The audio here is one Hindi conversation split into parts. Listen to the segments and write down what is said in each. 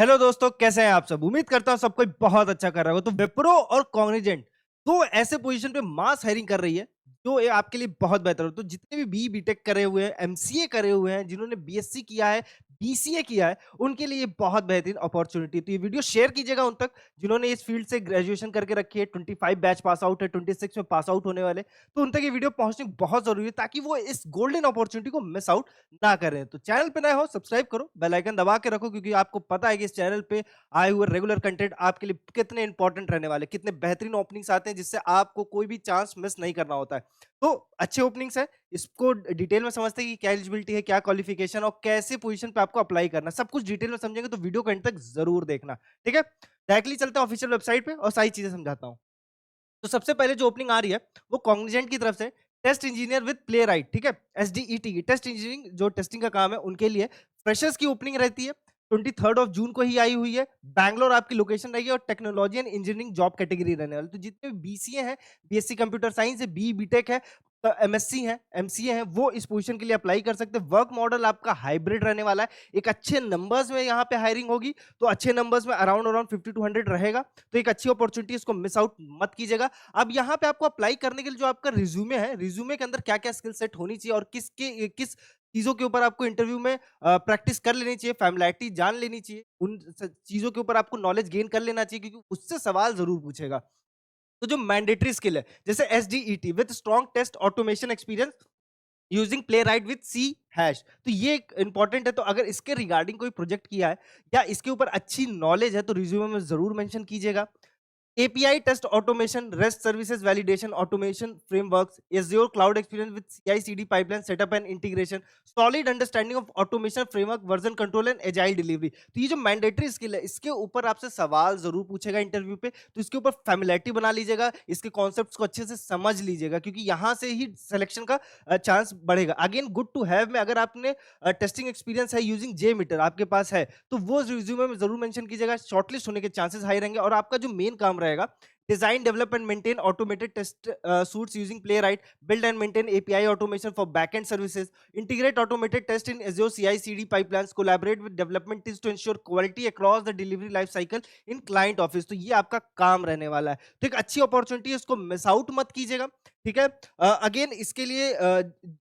हेलो दोस्तों, कैसे हैं आप सब। उम्मीद करता हूं सब कोई बहुत अच्छा कर रहा होगा। तो विप्रो और कॉग्निजेंट दो ऐसे पोजीशन पे मास हायरिंग कर रही है जो ये आपके लिए बहुत बेहतर हो। तो जितने भी बीटेक करे हुए हैं, एमसीए करे हुए हैं, जिन्होंने बीएससी किया है, बीसीए किया है, उनके लिए ये बहुत बेहतरीन अपॉर्चुनिटी। तो ये वीडियो शेयर कीजिएगा उन तक जिन्होंने इस फील्ड से ग्रेजुएशन करके रखी है। 25 बैच पास आउट है, 26 में पास आउट होने वाले। तो उन तक ये वीडियो पहुंचनी बहुत जरूरी है ताकि वो इस गोल्डन अपॉर्चुनिटी को मिस आउट ना करें। तो चैनल पे नए हो, सब्सक्राइब करो, बेल आइकन दबा के रखो, क्योंकि आपको पता है कि इस चैनल पे आए हुए रेगुलर कंटेंट आपके लिए कितने इंपॉर्टेंट रहने वाले, कितने बेहतरीन ओपनिंग्स आते हैं जिससे आपको कोई भी चांस मिस नहीं करना होता है। तो अच्छे ओपनिंग्स है, इसको डिटेल में समझते हैं कि क्या एलिजिबिलिटी है, क्या क्वालिफिकेशन और कैसे पोजीशन पे आपको अप्लाई करना, सब कुछ डिटेल में समझेंगे। तो वीडियो को एंड तक जरूर देखना, ठीक है। डायरेक्टली चलते हैं ऑफिशियल वेबसाइट पे और सारी चीजें समझाता हूँ। तो सबसे पहले जो ओपनिंग आ रही है वो कॉग्निजेंट की तरफ से, test engineer with Playwright, ठीक है। एसडीईटी की टेस्ट इंजीनियरिंग, जो टेस्टिंग का काम है उनके लिए फ्रेशर्स की ओपनिंग रहती है। 23 जून को ही आई हुई है। बैंगलोर आपकी लोकेशन रहेगी और technology and engineering job category रहने वाली। तो जितने भी बीसीए हैं, बीएससी कंप्यूटर साइंस है, बी बीटेक है, एमएससी है, एमसीए है, वो इस पोजीशन के लिए अप्लाई कर सकते हैं। वर्क मॉडल आपका हाइब्रिड रहने वाला है। एक अच्छे नंबर्स में यहाँ पे हायरिंग होगी, तो अच्छे नंबर्स में अराउंड अराउंड 50 to 100 रहेगा। तो एक अच्छी अपॉर्चुनिटी, इसको मिस आउट मत कीजिएगा। अब यहाँ पे आपको अप्लाई करने के लिए जो आपका रिज्यूमे है, रिज्यूमे के अंदर क्या क्या स्किल सेट होनी चाहिए और किस चीजों के ऊपर आपको इंटरव्यू में प्रैक्टिस कर लेनी चाहिए, फैमिलियरिटी जान लेनी चाहिए, उन चीजों के ऊपर आपको नॉलेज गेन कर लेना चाहिए, क्योंकि उससे सवाल जरूर पूछेगा। तो जो मैंडेटरी स्किल है, जैसे SDET with strong test automation experience using Playwright with C hash, तो ये इंपॉर्टेंट है। तो अगर इसके रिगार्डिंग कोई प्रोजेक्ट किया है या इसके ऊपर अच्छी नॉलेज है तो रिज्यूमे में जरूर मेंशन कीजिएगा। API test automation, REST services validation, automation frameworks, Azure cloud experience with CI/CD pipeline setup and integration, solid understanding of automation framework, version control and agile delivery। तो ये जो मैंडेटरी स्किल है, इसके ऊपर आपसे सवाल जरूर पूछेगा इंटरव्यू पे। तो इसके ऊपर फैमिलियरिटी बना लीजिएगा, इसके कॉन्सेप्ट्स को अच्छे से समझ लीजिएगा, क्योंकि यहाँ से ही सिलेक्शन का चांस बढ़ेगा। अगेन, गुड टू हैव में अगर आपने टेस्टिंग एक्सपीरियंस है यूजिंग जे मीटर आपके पास है, तो वो रिज्यूमे में जरूर मेंशन कीजिएगा। शॉर्टलिस्ट होने के चांसेस हाई रहेंगे। और आपका जो मेन काम रहेगा, design, develop and maintain automated test suites using Playwright, build and maintain API automation for backend services, integrate automated test in Azure CI/CD pipelines, collaborate with development teams to ensure quality across the delivery life cycle in client office। तो ये आपका काम रहने वाला है। तो एक अच्छी अपॉर्चुनिटी है, इसको मिस आउट मत कीजिएगा, ठीक है। अगेन, इसके लिए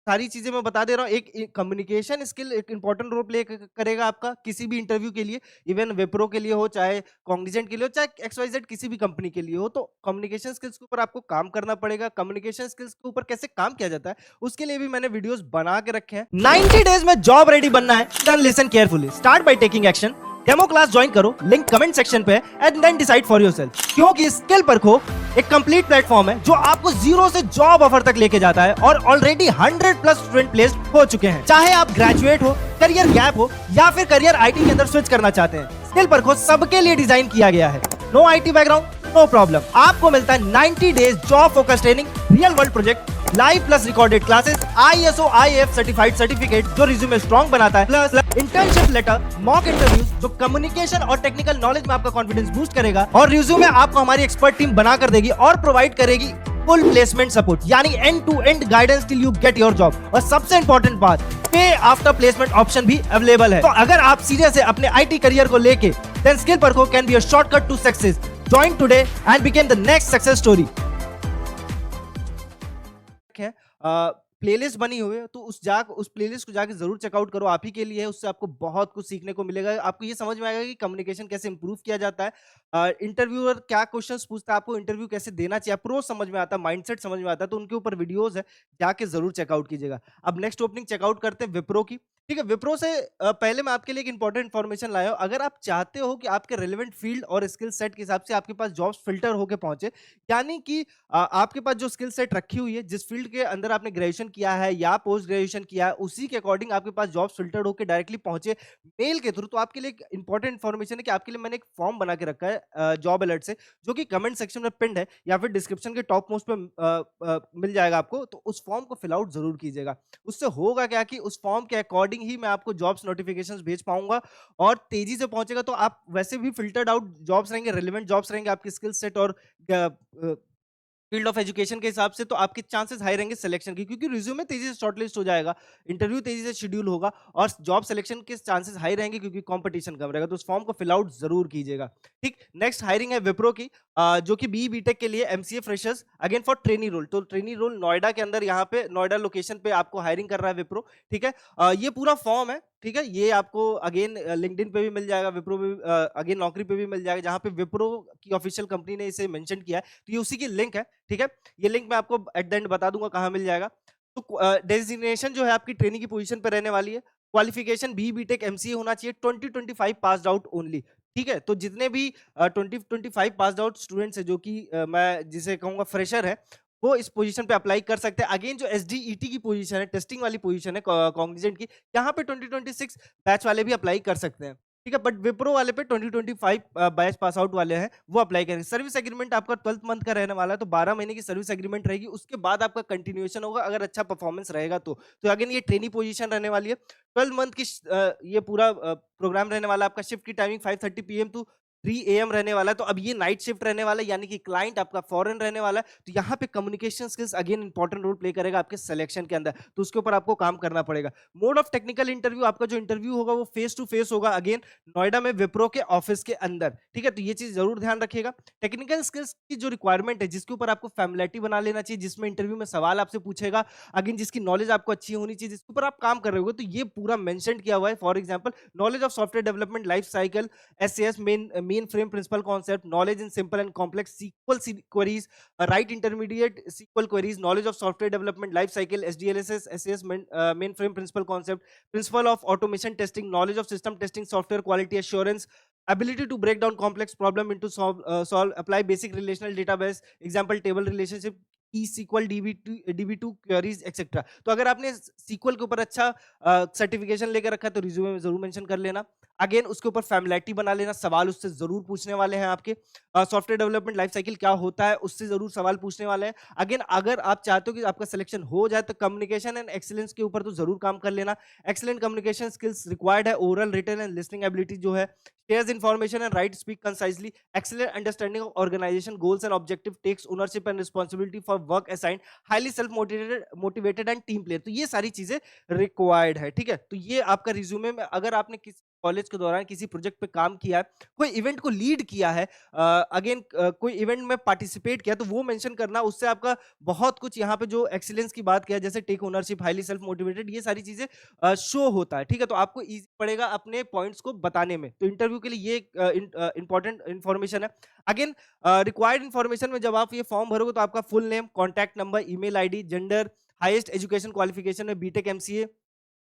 सारी चीजें मैं बता दे रहा हूँ। एक कम्युनिकेशन स्किल एक इंपॉर्टेंट रोल प्ले करेगा आपका किसी भी इंटरव्यू के लिए, इवन विप्रो के लिए हो, चाहे कॉग्निजेंट के लिए हो, चाहे XYZ किसी भी कंपनी के लिए हो। तो कम्युनिकेशन स्किल्स के ऊपर आपको काम करना पड़ेगा। कम्युनिकेशन स्किल्स के ऊपर कैसे काम किया जाता है, उसके लिए भी मैंने वीडियोस बना के रखे हैं। 90 डेज में जॉब रेडी बनना है, then listen carefully, start by taking action. Demo class join करो, लिंक कमेंट सेक्शन पे है, and then decide for yourself. क्योंकि स्किल परखो एक कंप्लीट प्लेटफॉर्म है जो आपको जीरो से जॉब ऑफर तक लेके जाता है, और ऑलरेडी 100+ स्टूडेंट प्लेस्ड हो चुके हैं। चाहे आप ग्रेजुएट हो, करियर गैप हो, या फिर करियर आईटी के अंदर स्विच करना चाहते हैं, स्किल परखो सबके लिए डिजाइन किया गया है। No IT background, no problem, आपको मिलता है 90 days job focus training, real world project, live plus recorded classes, ISO IAF certified certificate जो रिज्यूमे स्ट्रॉन्ग बनाता है, plus internship letter, mock interviews जो कम्युनिकेशन और टेक्निकल नॉलेज में आपका कॉन्फिडेंस बूस्ट करेगा, और रिज्यूमे आपको हमारी एक्सपर्ट टीम बना कर देगी और प्रोवाइड करेगी फुल प्लेसमेंट सपोर्ट, यानी end to end guidance till you get your job. और सबसे इंपॉर्टेंट बात, पे आफ्टर प्लेसमेंट ऑप्शन भी अवेलेबल है। तो अगर आप सीरियस है अपने आईटी करियर को लेके, then skill Parkho can be a shortcut to success. Join today and become the next success story. है प्लेलिस्ट बनी हुई है, तो उस प्लेलिस्ट को जाके जरूर चेकआउट करो, आप ही के लिए है। उससे आपको बहुत कुछ सीखने को मिलेगा। आपको ये समझ में आएगा कि कम्युनिकेशन कैसे इंप्रूव किया जाता है, इंटरव्यूअर क्या क्वेश्चंस पूछता है, आपको इंटरव्यू कैसे देना चाहिए, अप्रोच समझ में आता है, माइंडसेट समझ में आता है। तो उनके ऊपर वीडियोस है, जाके जरूर चेकआउट कीजिएगा। अब नेक्स्ट ओपनिंग चेकआउट करते हैं विप्रो की, ठीक है। विप्रो से पहले मैं आपके लिए एक इंपॉर्टेंट इन्फॉर्मेशन लाया हूं। अगर आप चाहते हो कि आपके रेलेवेंट फील्ड और स्किल सेट के हिसाब से आपके पास जॉब्स फिल्टर होके पहुंचे, यानी कि आपके पास जो स्किल सेट रखी हुई है, जिस फील्ड के अंदर आपने ग्रेजुएशन किया है या पोस्ट ग्रेजुएशन किया है, उसी के अकॉर्डिंग आपके पास जॉब्स फिल्टर्ड होकर डायरेक्टली पहुंचे मेल के थ्रू। तो आपके लिए एक इंपॉर्टेंट इन्फॉर्मेशन है कि आपके लिए मैंने एक फॉर्म बना के रखा है जॉब अलर्ट से, जो कि कमेंट सेक्शन में पिंड है या फिर डिस्क्रिप्शन के टॉप मोस्ट पे मिल जाएगा आपको। तो उस फॉर्म को फिल आउट जरूर कीजिएगा। उससे होगा क्या कि उस फॉर्म के अकॉर्डिंग ही मैं आपको जॉब्स नोटिफिकेशंस भेज पाऊंगा और तेजी से पहुंचेगा। तो आप वैसे भी फिल्टर्ड आउट जॉब्स रहेंगे, रिलेवेंट जॉब्स रहेंगे आपके स्किल सेट और फील्ड ऑफ एजुकेशन के हिसाब से तो आपके चांसेस हाई रहेंगे सिलेक्शन के, क्योंकि रिज्यूमे तेजी से शॉर्टलिस्ट हो जाएगा, इंटरव्यू तेजी से शेड्यूल होगा और जॉब सिलेक्शन के चांसेस हाई रहेंगे क्योंकि कंपटीशन कम रहेगा। तो उस फॉर्म को फिल आउट जरूर कीजिएगा। ठीक, नेक्स्ट हायरिंग है विप्रो की, जो कि बी बीटेक के लिए MCA freshers again for trainee role. तो ट्रेनी रोल नोएडा के अंदर, यहाँ पे नोएडा लोकेशन पे आपको हायरिंग कर रहा है विप्रो। ठीक है, ये पूरा फॉर्म है। ठीक है, ये आपको अगेन लिंक्डइन पे भी मिल जाएगा, विप्रो पे अगेन नौकरी पे भी मिल जाएगा, जहाँ पे विप्रो की ऑफिशियल कंपनी ने इसे मेंशन किया है। तो ये उसी की लिंक है। ठीक है, ये लिंक मैं आपको एट द एंड बता दूंगा कहाँ मिल जाएगा। तो डेजिग्नेशन जो है आपकी ट्रेनिंग की पोजीशन पे रहने वाली है। क्वालिफिकेशन बी बीटेक एमसीए होना चाहिए, 2025 पास आउट ओनली। ठीक है, तो जितने भी 2025 पास आउट स्टूडेंट्स है, जो कि मैं जिसे कहूंगा फ्रेशर है, वो इस पोजीशन पे अप्लाई कर सकते हैं। अगेन जो एसडीईटी की पोजीशन है, टेस्टिंग वाली पोजीशन है कॉग्निजेंट की, यहाँ पे 2026 बैच वाले भी अप्लाई कर सकते हैं। ठीक है, बट विप्रो वाले पे 2025 बैच पास आउट वाले हैं, वो अप्लाई करेंगे। सर्विस एग्रीमेंट आपका 12 मंथ का रहने वाला है, तो 12 महीने की सर्विस एग्रीमेंट रहेगी, उसके बाद आपका कंटिन्यूएशन होगा अगर अच्छा परफॉर्मेंस रहेगा तो अगेन ये ट्रेनी पोजीशन रहने वाली है। 12 मंथ की ये पूरा प्रोग्राम रहने वाला है। आपका शिफ्ट की टाइमिंग 5:30 पीएम टू 3 एएम रहने वाला है। तो अब ये नाइट शिफ्ट रहने वाला है, यानी कि क्लाइंट आपका फॉरेन रहने वाला है, तो यहाँ पे communication skills again important role play करेगा आपके सिलेक्शन के अंदर, तो उसके ऊपर आपको काम करना पड़ेगा। मोड ऑफ टेक्निकल इंटरव्यू, आपका जो इंटरव्यू होगा वो फेस टू फेस होगा, अगेन नोएडा में विप्रो के ऑफिस के अंदर। ठीक है, तो ये चीज जरूर ध्यान रखिएगा। टेक्निकल स्किल्स की जो रिक्वायरमेंट है, जिसके ऊपर आपको फैमिलिटी बना लेना चाहिए, जिसमें इंटरव्यू में सवाल आपसे पूछेगा, अगेन जिसकी नॉलेज आपको अच्छी होनी चाहिए, जिसके ऊपर आप काम कर रहे हो, तो ये पूरा मेंशन किया हुआ है। For example, knowledge of software development life cycle, SAS mainframe principle concept, knowledge in simple and complex SQL queries, write intermediate SQL queries, knowledge of software development life cycle, SDLSS, SAS mainframe principal concept, principle of automation testing, knowledge of system testing, software quality assurance, ability to break down complex problem into solve, apply basic relational database, example table relationship, SQL DB2 queries etcetera. तो अगर आपने SQL के ऊपर अच्छा सर्टिफिकेशन लेकर रखा है तो रिज्यूमे में जरूर मेंशन कर लेना। अगेन उसके ऊपर फैमिलिटी बना लेना, सवाल उससे जरूर पूछने वाले हैं आपके। सॉफ्टवेयर डेवलपमेंट लाइफ साइकिल क्या होता है उससे जरूर सवाल पूछने वाले हैं। अगेन अगर आप चाहते हो कि आपका सिलेक्शन हो जाए तो कम्युनिकेशन एंड एक्सीलेंस के ऊपर तो जरूर काम कर लेना। एक्सीलेंट कम्युनिकेशन स्किल्स रिक्वायर्ड है, oral written and listening ability जो है, shares information and right speak concisely, excellent understanding of organization goals and objective, takes ownership and responsibility for work assigned, highly self motivated and team player। तो ये सारी चीजें रिक्वायर्ड है। ठीक है, तो ये आपका रिज्यूमे में, अगर आपने किसी कॉलेज के दौरान किसी प्रोजेक्ट पे काम किया है, कोई इवेंट को लीड किया है, अगेन कोई इवेंट में पार्टिसिपेट किया, तो वो मेंशन करना, उससे आपका बहुत कुछ यहाँ पे जो एक्सीलेंस की बात किया, जैसे take ownership, highly self motivated, ये सारी चीजें शो होता है। ठीक है, तो आपको इजी पड़ेगा अपने पॉइंट्स को बताने में। तो इंटरव्यू के लिए ये इंपॉर्टेंट इंफॉर्मेशन है। अगेन रिक्वायर्ड इंफॉर्मेशन में जब आप ये फॉर्म भरोगे तो आपका full name, contact number, email ID, gender, highest education qualification में बीटेक एमसीए,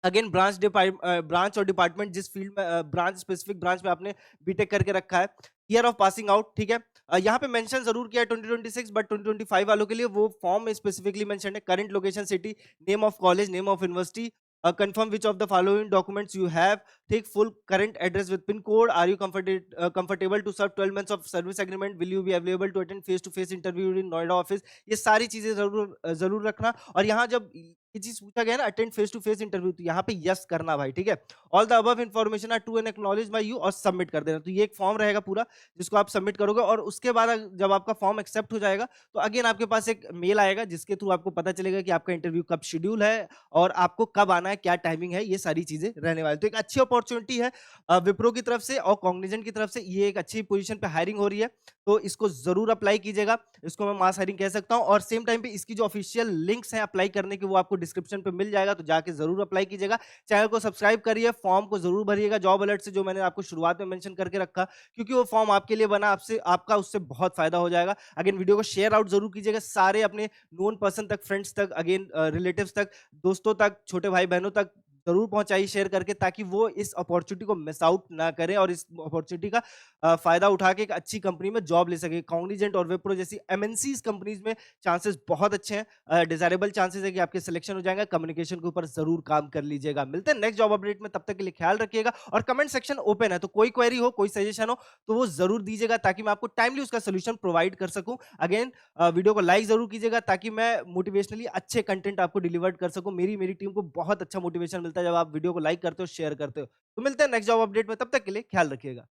अगेन ब्रांच और डिपार्टमेंट, जिस फील्ड में ब्रांच, स्पेसिफिक ब्रांच में आपने बीटेक करके रखा है, ईयर ऑफ पासिंग आउट। ठीक है, यहाँ पे मेंशन जरूर किया है 2026, बट 2025 वालों के लिए वो फॉर्म में स्पेसिफिकली मेंशन है। Current location city, name of college, name of university, confirm which of the following documents you have, take full current address with pin code, are you comfortable to serve 12 months of service agreement, will you be available to attend face to face interview in Noida office। ये सारी चीजें जरूर रखना। और यहाँ जब ये चीज पूछा गया ना, attend face to face interview, तो यहाँ पे यस करना भाई। ठीक है, all the above information are true and acknowledge by you, और सबमिट कर देना। तो ये एक फॉर्म रहेगा पूरा, जिसको आप सबमिट करोगे, और उसके बाद जब आपका फॉर्म एक्सेप्ट हो जाएगा तो अगेन आपके पास एक मेल आएगा, जिसके थ्रू आपको पता चलेगा कि आपका इंटरव्यू कब शेड्यूल है और आपको कब आना है, क्या टाइमिंग है, ये सारी चीजें रहने वाली। तो एक अच्छी अपॉर्चुनिटी है विप्रो की तरफ से और कॉग्निजेंट की तरफ से, ये एक अच्छी पोजीशन पे हायरिंग हो रही है, तो इसको जरूर अप्लाई कीजिएगा। इसको मैं मास हायरिंग कह सकता हूं। और सेम टाइम पे इसकी जो ऑफिशियल लिंक्स हैं अप्लाई करने के, वो आपको डिस्क्रिप्शन पे मिल जाएगा, तो जाके जरूर अप्लाई कीजिएगा। चैनल को सब्सक्राइब करिए, फॉर्म को जरूर भरिएगा जॉब अलर्ट से, जो मैंने आपको शुरुआत में मेंशन करके रखा, क्योंकि वो फॉर्म आपके लिए बना, आपका उससे बहुत फायदा हो जाएगा। अगेन वीडियो को शेयर आउट जरूर कीजिएगा, सारे अपने नोन पर्सन तक, फ्रेंड्स तक, अगेन रिलेटिव्स तक, दोस्तों तक, छोटे भाई बहनों तक जरूर पहुंचाइए शेयर करके, ताकि वो इस अपॉर्चुनिटी को मिस आउट ना करें और इस अपॉर्चुनिटी का फायदा उठा के एक अच्छी कंपनी में जॉब ले सके। कॉग्निजेंट और विप्रो जैसी एमएनसीज कंपनीज में चांसेस बहुत अच्छे हैं, डिजायरेबल चांसेस है कि आपके सिलेक्शन हो जाएगा। कम्युनिकेशन के ऊपर जरूर काम कर लीजिएगा। मिलते हैं नेक्स्ट जॉब अपडेट में, तब तक के लिए ख्याल रखिएगा। और कमेंट सेक्शन ओपन है, तो कोई क्वेरी हो, कोई सजेशन हो, तो वो जरूर दीजिएगा, ताकि मैं आपको टाइमली उसका सोल्यूशन प्रोवाइड कर सकूं। अगेन वीडियो को लाइक जरूर कीजिएगा, ताकि मैं मोटिवेशनली अच्छे कंटेंट आपको डिलीवर कर सकूं। मेरी टीम को बहुत अच्छा मोटिवेशन मिलता है जब आप वीडियो को लाइक करते हो, शेयर करते हो। तो मिलते हैं नेक्स्ट जॉब अपडेट में, तब तक के लिए ख्याल रखिएगा।